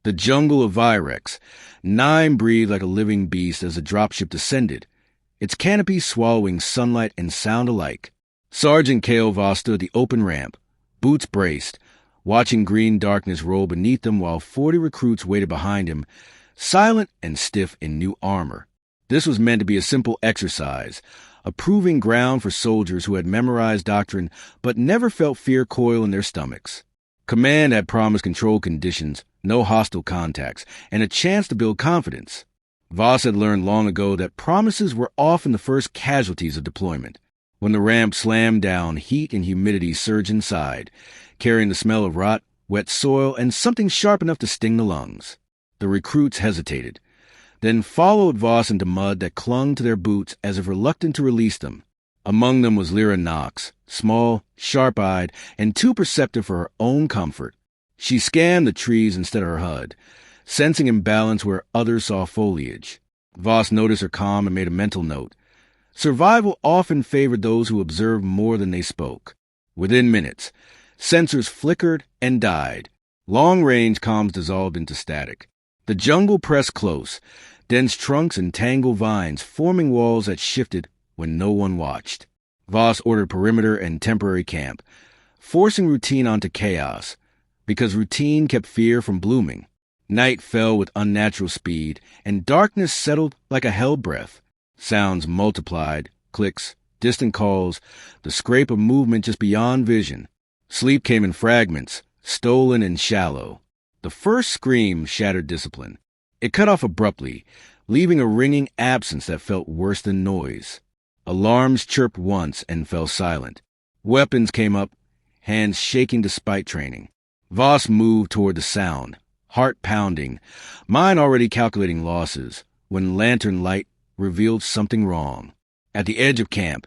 The jungle of Virex. 9 breathed like a living beast as the dropship descended, its canopy swallowing sunlight and sound alike. Sergeant Kale Voss stood at the open ramp, boots braced, watching green darkness roll beneath them while 40 recruits waited behind him, silent and stiff in new armor. This was meant to be a simple exercise, a proving ground for soldiers who had memorized doctrine but never felt fear coil in their stomachs. Command had promised controlled conditions, no hostile contacts, and a chance to build confidence. Voss had learned long ago that promises were often the first casualties of deployment. When the ramp slammed down, heat and humidity surged inside, carrying the smell of rot, wet soil, and something sharp enough to sting the lungs. The recruits hesitated, then followed Voss into mud that clung to their boots as if reluctant to release them. Among them was Lyra Knox, small, sharp-eyed, and too perceptive for her own comfort. She scanned the trees instead of her HUD, sensing imbalance where others saw foliage. Voss noticed her calm and made a mental note. Survival often favored those who observed more than they spoke. Within minutes, sensors flickered and died. Long-range comms dissolved into static. The jungle pressed close, dense trunks and tangled vines forming walls that shifted when no one watched. Voss ordered perimeter and temporary camp, forcing routine onto chaos, because routine kept fear from blooming. Night fell with unnatural speed, and darkness settled like a hell breath. Sounds multiplied, clicks, distant calls, the scrape of movement just beyond vision. Sleep came in fragments, stolen and shallow. The first scream shattered discipline. It cut off abruptly, leaving a ringing absence that felt worse than noise. Alarms chirped once and fell silent. Weapons came up, hands shaking despite training. Voss moved toward the sound, heart pounding, mind already calculating losses, when lantern light revealed something wrong. At the edge of camp,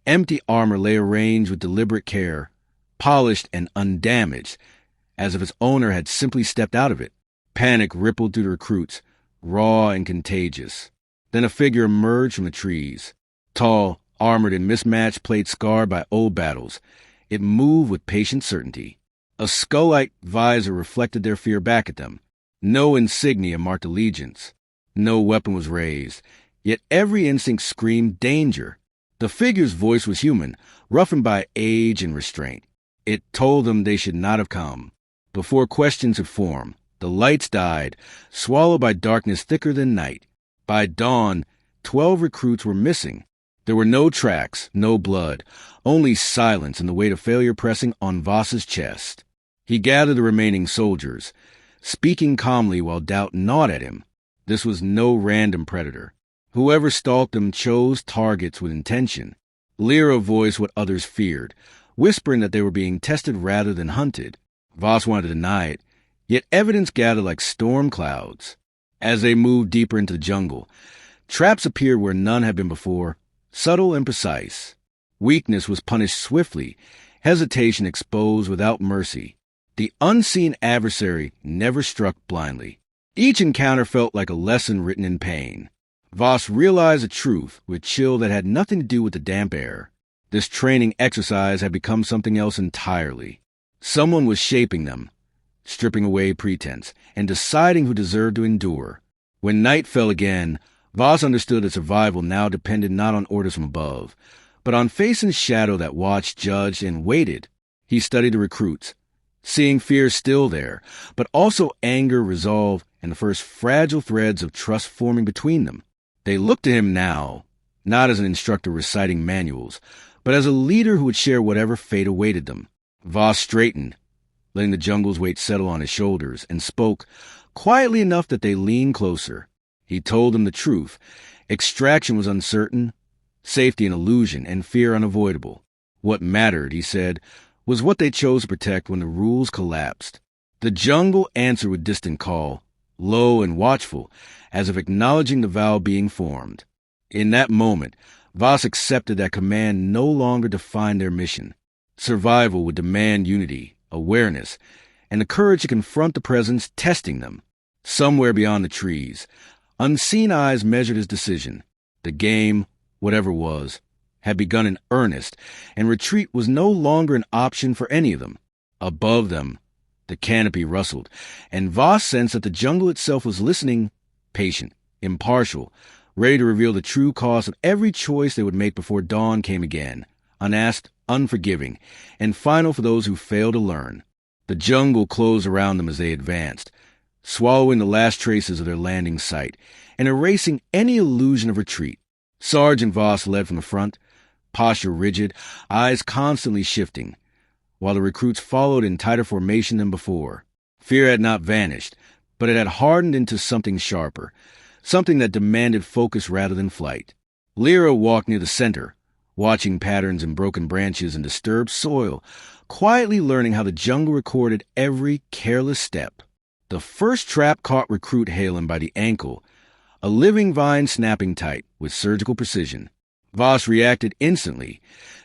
empty armor lay arranged with deliberate care, polished and undamaged, as if its owner had simply stepped out of it. Panic rippled through the recruits, raw and contagious. Then a figure emerged from the trees. Tall, armored and mismatched plate scarred by old battles, it moved with patient certainty. A skull-like visor reflected their fear back at them. No insignia marked allegiance. No weapon was raised, yet every instinct screamed danger. The figure's voice was human, roughened by age and restraint. It told them they should not have come. Before questions had formed, the lights died, swallowed by darkness thicker than night. By dawn, 12 recruits were missing. There were no tracks, no blood, only silence and the weight of failure pressing on Voss's chest. He gathered the remaining soldiers, speaking calmly while doubt gnawed at him. This was no random predator. Whoever stalked them chose targets with intention. Lyra voiced what others feared, whispering that they were being tested rather than hunted. Voss wanted to deny it, yet evidence gathered like storm clouds. As they moved deeper into the jungle, traps appeared where none had been before, subtle and precise. Weakness was punished swiftly, hesitation exposed without mercy. The unseen adversary never struck blindly. Each encounter felt like a lesson written in pain. Voss realized a truth with chill that had nothing to do with the damp air. This training exercise had become something else entirely. Someone was shaping them, stripping away pretense, and deciding who deserved to endure. When night fell again, Voss understood that survival now depended not on orders from above, but on face and shadow that watched, judged, and waited. He studied the recruits, seeing fear still there, but also anger, resolve, and the first fragile threads of trust forming between them. They looked to him now, not as an instructor reciting manuals, but as a leader who would share whatever fate awaited them. Voss straightened, letting the jungle's weight settle on his shoulders, and spoke, quietly enough that they leaned closer. He told them the truth. Extraction was uncertain, safety an illusion, and fear unavoidable. What mattered, he said, was what they chose to protect when the rules collapsed. The jungle answered with distant call, low and watchful, as if acknowledging the vow being formed. In that moment, Voss accepted that command no longer defined their mission. Survival would demand unity, awareness, and the courage to confront the presence testing them. Somewhere beyond the trees, unseen eyes measured his decision. The game, whatever it was, had begun in earnest, and retreat was no longer an option for any of them. Above them, The canopy rustled, and Voss sensed that the jungle itself was listening, patient, impartial, ready to reveal the true cost of every choice they would make before dawn came again, unasked, unforgiving, and final for those who fail to learn. The jungle closed around them as they advanced, swallowing the last traces of their landing site and erasing any illusion of retreat. Sergeant Voss led from the front, posture rigid, eyes constantly shifting, while the recruits followed in tighter formation than before. Fear had not vanished, but it had hardened into something sharper, something that demanded focus rather than flight. Lyra walked near the center, watching patterns in broken branches and disturbed soil, quietly learning how the jungle recorded every careless step. The first trap caught recruit Halen by the ankle, a living vine snapping tight with surgical precision. Voss reacted instantly,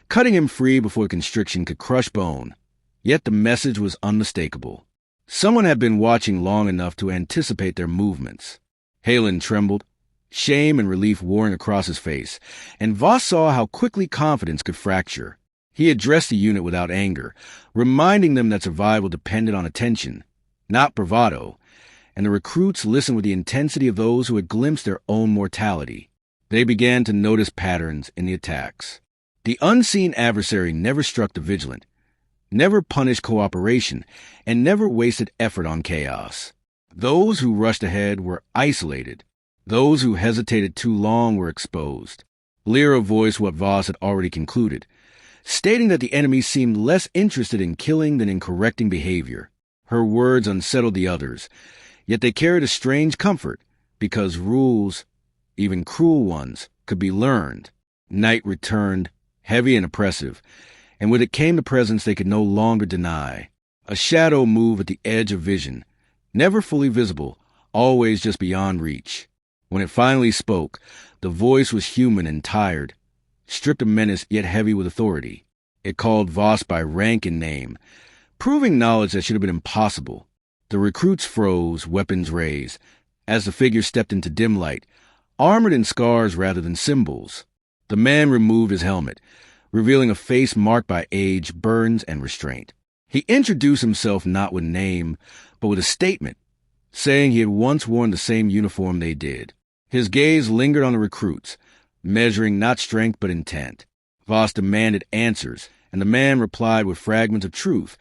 cutting him free before constriction could crush bone. Yet the message was unmistakable. Someone had been watching long enough to anticipate their movements. Halen trembled, shame and relief warring across his face, and Voss saw how quickly confidence could fracture. He addressed the unit without anger, reminding them that survival depended on attention, not bravado, and the recruits listened with the intensity of those who had glimpsed their own mortality. They began to notice patterns in the attacks. The unseen adversary never struck the vigilant, never punished cooperation, and never wasted effort on chaos. Those who rushed ahead were isolated. Those who hesitated too long were exposed. Lyra voiced what Voss had already concluded, stating that the enemy seemed less interested in killing than in correcting behavior. Her words unsettled the others, yet they carried a strange comfort, because rules, even cruel ones, could be learned. Night returned, heavy and oppressive, and with it came the presence they could no longer deny. A shadow moved at the edge of vision, never fully visible, always just beyond reach. When it finally spoke, the voice was human and tired, stripped of menace yet heavy with authority. It called Voss by rank and name, proving knowledge that should have been impossible. The recruits froze, weapons raised, as the figure stepped into dim light, armored in scars rather than symbols. The man removed his helmet, revealing a face marked by age, burns, and restraint. He introduced himself not with name, but with a statement, saying he had once worn the same uniform they did. His gaze lingered on the recruits, measuring not strength but intent. Voss demanded answers, and the man replied with fragments of truth,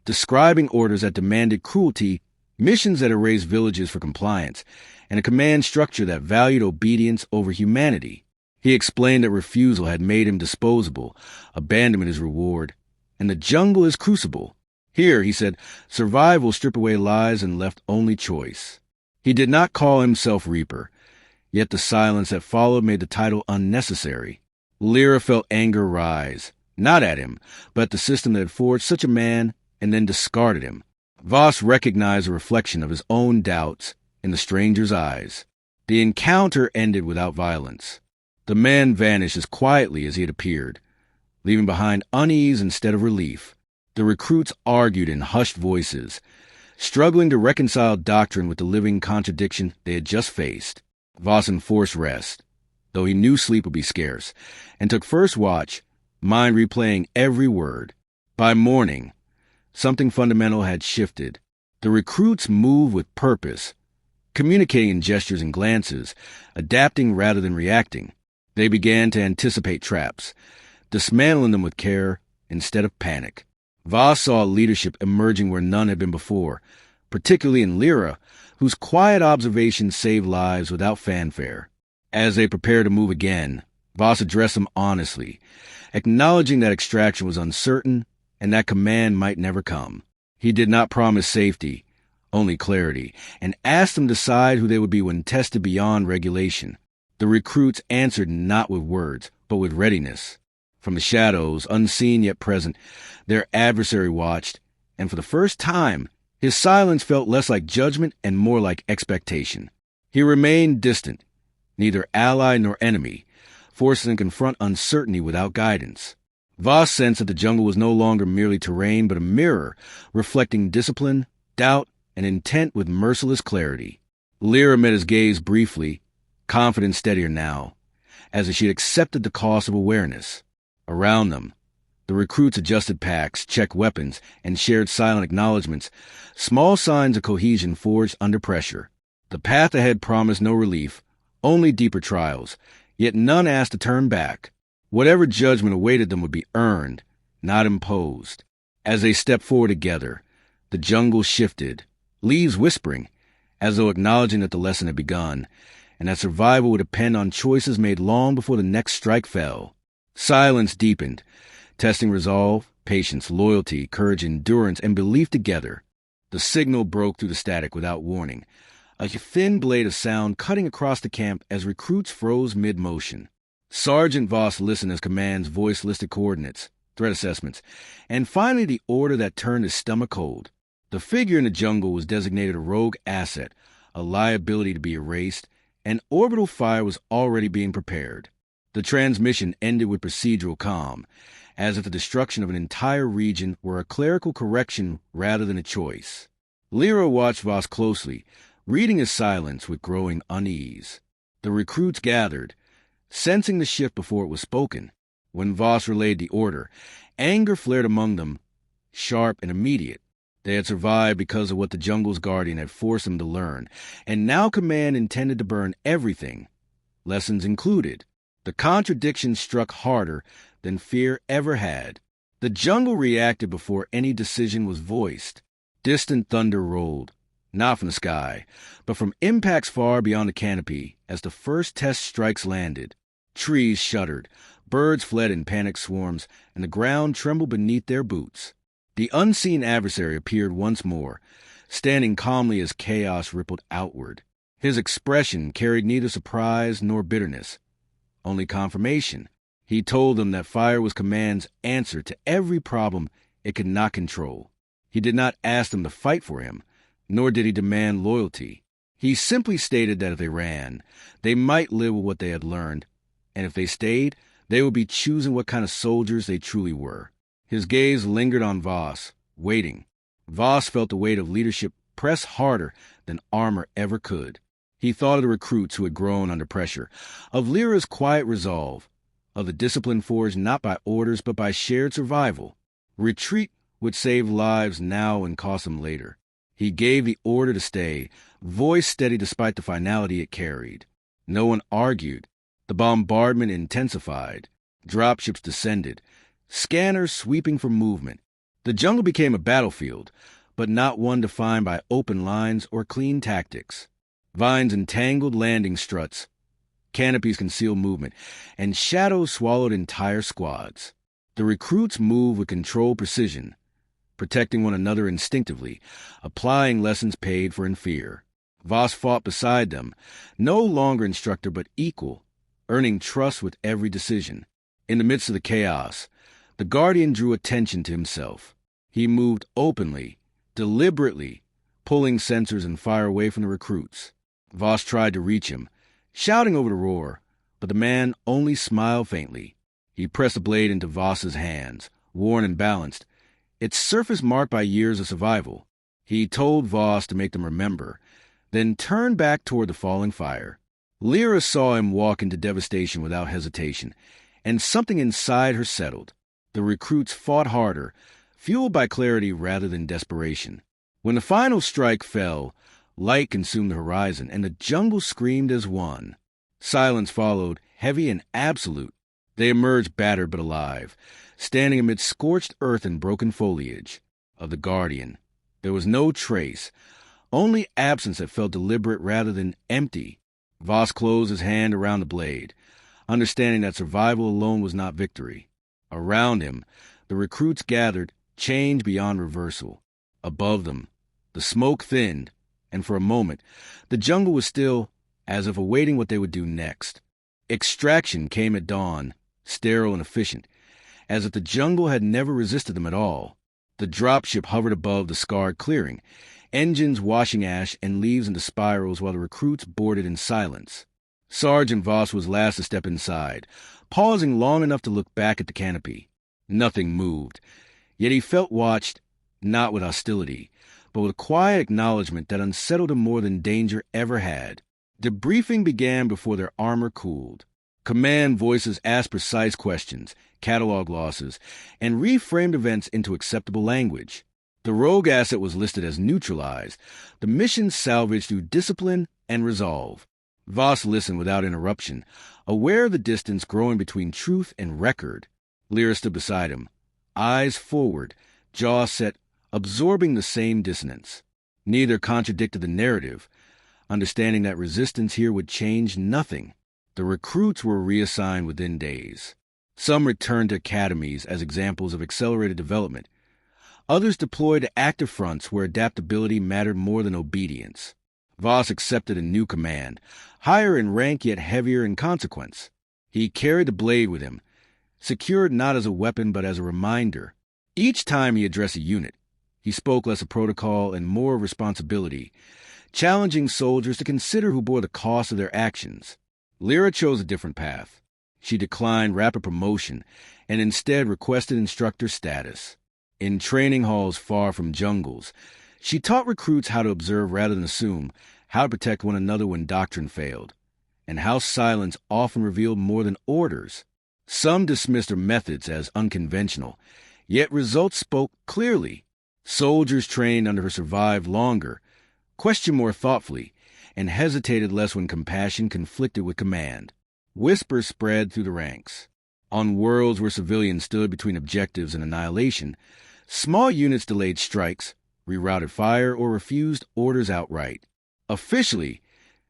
describing orders that demanded cruelty, missions that erased villages for compliance, and a command structure that valued obedience over humanity. He explained that refusal had made him disposable, abandonment his reward, and the jungle his crucible. Here, he said, survival stripped away lies and left only choice. He did not call himself Reaper, yet the silence that followed made the title unnecessary. Lyra felt anger rise, not at him, but at the system that had forged such a man and then discarded him. Voss recognized a reflection of his own doubts in the stranger's eyes. The encounter ended without violence. The man vanished as quietly as he had appeared, leaving behind unease instead of relief. The recruits argued in hushed voices, struggling to reconcile doctrine with the living contradiction they had just faced. Voss enforced rest, though he knew sleep would be scarce, and took first watch, mind replaying every word. By morning, something fundamental had shifted. The recruits moved with purpose, communicating in gestures and glances, adapting rather than reacting. They began to anticipate traps, dismantling them with care instead of panic. Voss saw leadership emerging where none had been before, particularly in Lyra, whose quiet observation saved lives without fanfare. As they prepared to move again, Voss addressed them honestly, acknowledging that extraction was uncertain and that command might never come. He did not promise safety, only clarity, and asked them to decide who they would be when tested beyond regulation. The recruits answered not with words, but with readiness. From the shadows, unseen yet present, their adversary watched, and for the first time, his silence felt less like judgment and more like expectation. He remained distant, neither ally nor enemy, forced to confront uncertainty without guidance. Voss sensed that the jungle was no longer merely terrain, but a mirror, reflecting discipline, doubt, and intent with merciless clarity. Lyra met his gaze briefly, confident steadier now, as if she had accepted the cost of awareness. Around them, The recruits adjusted packs, checked weapons, and shared silent acknowledgments, small signs of cohesion forged under pressure. The path ahead promised no relief, only deeper trials, yet none asked to turn back. Whatever judgment awaited them would be earned, not imposed. As they stepped forward together, the jungle shifted, leaves whispering, as though acknowledging that the lesson had begun, and that survival would depend on choices made long before the next strike fell. Silence deepened, testing resolve, patience, loyalty, courage, endurance, and belief together. The signal broke through the static without warning, a thin blade of sound cutting across the camp as recruits froze mid-motion. Sergeant Voss listened as command's voice listed coordinates, threat assessments, and finally the order that turned his stomach cold. The figure in the jungle was designated a rogue asset, a liability to be erased, and orbital fire was already being prepared. The transmission ended with procedural calm, as if the destruction of an entire region were a clerical correction rather than a choice. Lyra watched Voss closely, reading his silence with growing unease. The recruits gathered, sensing the shift before it was spoken. When Voss relayed the order, anger flared among them, sharp and immediate. They had survived because of what the jungle's guardian had forced them to learn, and now command intended to burn everything, lessons included. The contradiction struck harder than fear ever had. The jungle reacted before any decision was voiced. Distant thunder rolled, not from the sky, but from impacts far beyond the canopy as the first test strikes landed. Trees shuddered, birds fled in panicked swarms, and the ground trembled beneath their boots. The unseen adversary appeared once more, standing calmly as chaos rippled outward. His expression carried neither surprise nor bitterness, only confirmation. He told them that fire was command's answer to every problem it could not control. He did not ask them to fight for him, nor did he demand loyalty. He simply stated that if they ran, they might live with what they had learned, and if they stayed, they would be choosing what kind of soldiers they truly were. His gaze lingered on Voss, waiting. Voss felt the weight of leadership press harder than armor ever could. He thought of the recruits who had grown under pressure, of Lyra's quiet resolve, of the discipline forged not by orders but by shared survival. Retreat would save lives now and cost them later. He gave the order to stay, voice steady despite the finality it carried. No one argued. The bombardment intensified. Dropships descended, scanners sweeping for movement. The jungle became a battlefield, but not one defined by open lines or clean tactics. Vines entangled landing struts, canopies concealed movement, and shadows swallowed entire squads. The recruits moved with controlled precision, protecting one another instinctively, applying lessons paid for in fear. Voss fought beside them, no longer instructor but equal, earning trust with every decision. In the midst of the chaos, the Guardian drew attention to himself. He moved openly, deliberately, pulling sensors and fire away from the recruits. Voss tried to reach him, shouting over the roar, but the man only smiled faintly. He pressed the blade into Voss's hands, worn and balanced, its surface marked by years of survival. He told Voss to make them remember, then turned back toward the falling fire. Lyra saw him walk into devastation without hesitation, and something inside her settled. The recruits fought harder, fueled by clarity rather than desperation. When the final strike fell, light consumed the horizon, and the jungle screamed as one. Silence followed, heavy and absolute. They emerged battered but alive, standing amid scorched earth and broken foliage. Of the Guardian, there was no trace, only absence that felt deliberate rather than empty. Voss closed his hand around the blade, understanding that survival alone was not victory. Around him, the recruits gathered, change beyond reversal. Above them, the smoke thinned, and for a moment, the jungle was still, as if awaiting what they would do next. Extraction came at dawn, sterile and efficient, as if the jungle had never resisted them at all. The dropship hovered above the scarred clearing, engines washing ash and leaves into spirals while the recruits boarded in silence. Sergeant Voss was last to step inside, pausing long enough to look back at the canopy. Nothing moved, yet he felt watched, not with hostility, but with a quiet acknowledgement that unsettled him more than danger ever had. The briefing began before their armor cooled. Command voices asked precise questions, cataloged losses, and reframed events into acceptable language. The rogue asset was listed as neutralized, the mission salvaged through discipline and resolve. Voss listened without interruption, aware of the distance growing between truth and record. Lyra stood beside him, eyes forward, jaw set, absorbing the same dissonance. Neither contradicted the narrative, understanding that resistance here would change nothing. The recruits were reassigned within days. Some returned to academies as examples of accelerated development. Others deployed to active fronts where adaptability mattered more than obedience. Voss accepted a new command, higher in rank yet heavier in consequence. He carried the blade with him, secured not as a weapon but as a reminder. Each time he addressed a unit, he spoke less of protocol and more of responsibility, challenging soldiers to consider who bore the cost of their actions. Lyra chose a different path. She declined rapid promotion and instead requested instructor status. In training halls far from jungles, she taught recruits how to observe rather than assume, how to protect one another when doctrine failed, and how silence often revealed more than orders. Some dismissed her methods as unconventional, yet results spoke clearly. Soldiers trained under her survived longer, questioned more thoughtfully, and hesitated less when compassion conflicted with command. Whispers spread through the ranks. On worlds where civilians stood between objectives and annihilation, small units delayed strikes, rerouted fire, or refused orders outright. Officially,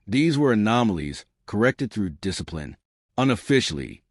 these were anomalies corrected through discipline. Unofficially,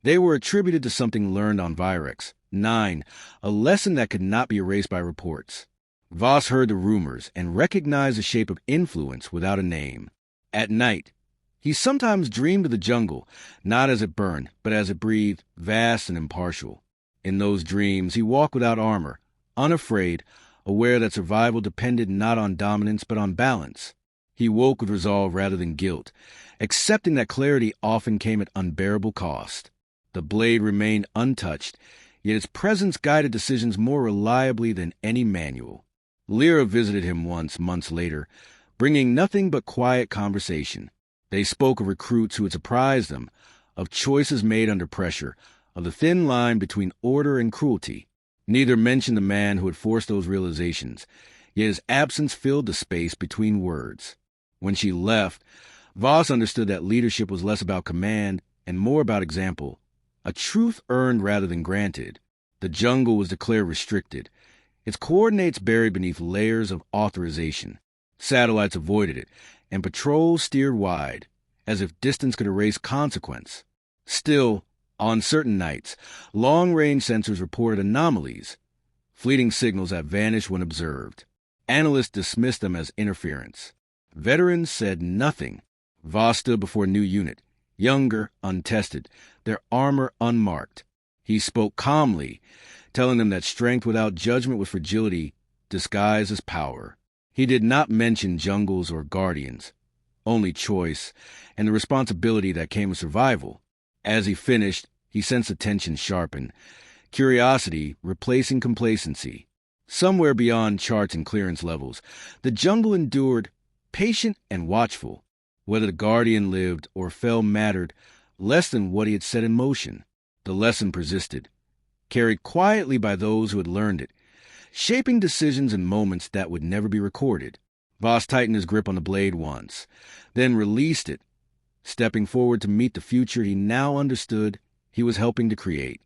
they were attributed to something learned on Virex 9, a lesson that could not be erased by reports. Voss heard the rumors and recognized the shape of influence without a name. At night, he sometimes dreamed of the jungle, not as it burned, but as it breathed, vast and impartial. In those dreams, he walked without armor, unafraid, aware that survival depended not on dominance but on balance. He woke with resolve rather than guilt, accepting that clarity often came at unbearable cost. The blade remained untouched, yet its presence guided decisions more reliably than any manual. Lyra visited him once, months later, bringing nothing but quiet conversation. They spoke of recruits who had surprised them, of choices made under pressure, of the thin line between order and cruelty. Neither mentioned the man who had forced those realizations, yet his absence filled the space between words. When she left, Voss understood that leadership was less about command and more about example, a truth earned rather than granted. The jungle was declared restricted, its coordinates buried beneath layers of authorization. Satellites avoided it, and patrols steered wide, as if distance could erase consequence. Still, on certain nights, long-range sensors reported anomalies, fleeting signals that vanished when observed. Analysts dismissed them as interference. Veterans said nothing. Voss stood before a new unit, younger, untested, their armor unmarked. He spoke calmly, telling them that strength without judgment was fragility disguised as power. He did not mention jungles or guardians, only choice and the responsibility that came with survival. As he finished, he sensed the tension sharpen, curiosity replacing complacency. Somewhere beyond charts and clearance levels, the jungle endured, patient and watchful. Whether the guardian lived or fell mattered less than what he had set in motion. The lesson persisted, carried quietly by those who had learned it, shaping decisions and moments that would never be recorded. Voss tightened his grip on the blade once, then released it, stepping forward to meet the future he now understood he was helping to create.